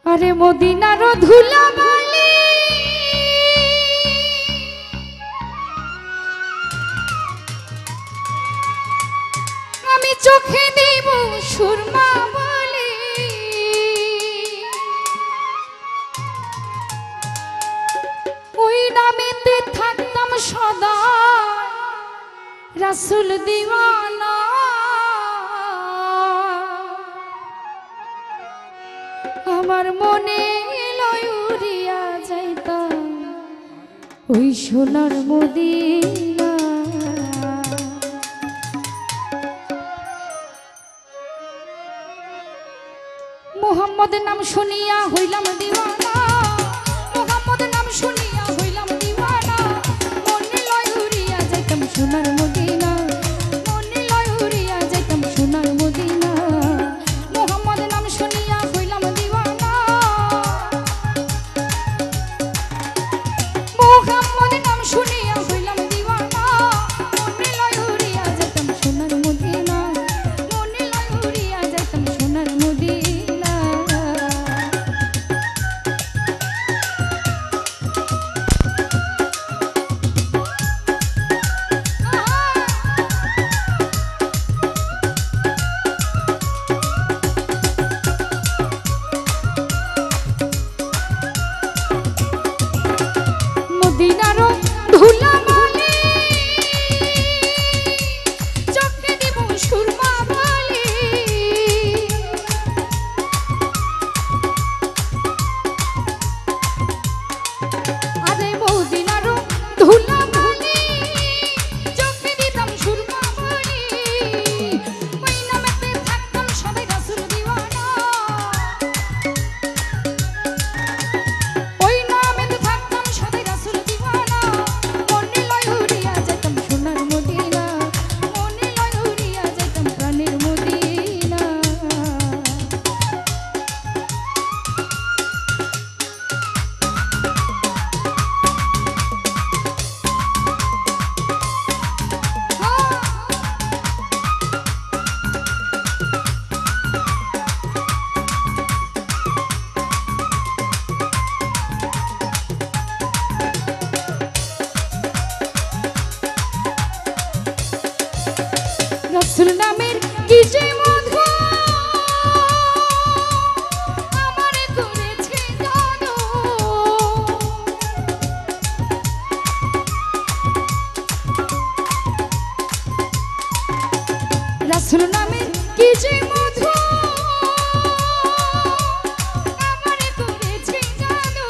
আরে মদিনার ধুলা বালি আমি চোখে দেব সুরমা বলি ওই নামেতে থাকতাম সদা রাসূল দিওয়ানা আমার মনে লয় উড়িয়া যাইতাম ওই সোনার মদিনা মুহাম্মদের নাম শুনিয়া হইলাম দিওয়ানা মুহাম্মদের নাম শুনিয়া হইলাম দিওয়ানা মনে লয় উড়িয়া যাইতাম সোনার মদিনা মনে লয় উড়িয়া যাইতাম সোনার মদিনা মুহাম্মদের নাম শুনিয়া হইলাম দিওয়ানা মুহাম্মদের নাম শুনিয়া হইলাম দিওয়ানা মনে লয় উড়িয়া যাইতাম সোনার মদিনা মনে লয় উড়িয়া যাইতাম সোনার মদিনা মদিনারও ধুলা বালি চোখে দিব সুরমা বলি আরে মদিনারও ধুলা বালি চোখে দিতাম সুরমা বলি ওই নামেতে থাকতাম সবাই রাসূল দিওয়ানা ওই নামেতে থাকতাম সবাই রাসূল দিওয়ানা মনে লয় উড়িয়া যাইতাম সোনার মদিনা মনে লয় উড়িয়া যাইতাম প্রাণের মদিনা রাসূল নামের কি যে মধু আমারে করেছে জানো রাসূল নামের কি যে মধু আমারে করেছে জানো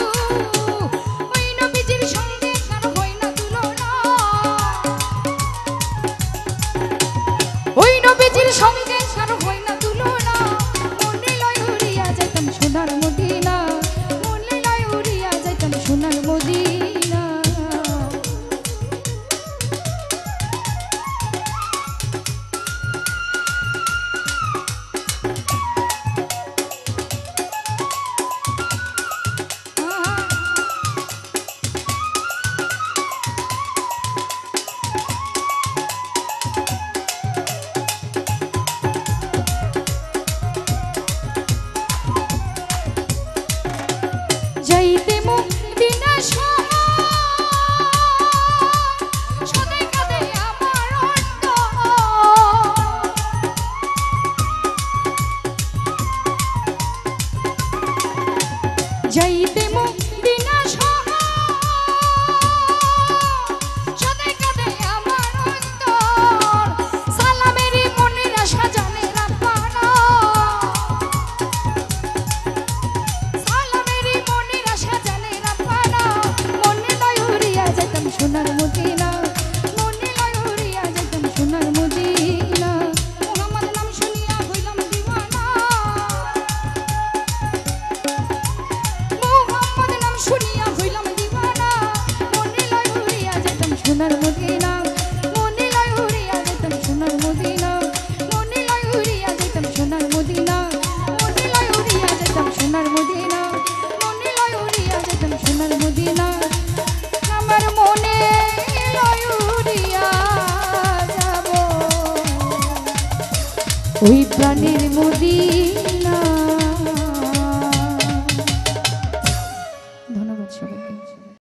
ওই নবীজির সঙ্গে কারো হয় না তুলনা ওই নবীজির সঙ্গে কারো হয় না তুলনা মনে লয় উড়িয়া যাইতাম সোনার মদিনা মনে লয় উড়িয়া যাইতাম সোনার মদিনা যাইতে মদিনা সদাই কাঁদে আমার অন্তর যাইতে মদিনা সদাই কাঁদে আমার অন্তর সালামেরই মনের আশা জানে রাব্বানা সালামেরই মনের আশা জানে রাব্বানা মনে লয় উড়িয়া যাইতাম সোনার মদিনা মনে লয় উড়িয়া যাইতাম সোনার মদিনা মুহাম্মদ নাম শুনিয়া হইলাম দিওয়ানা মুহাম্মদ সবাইকে।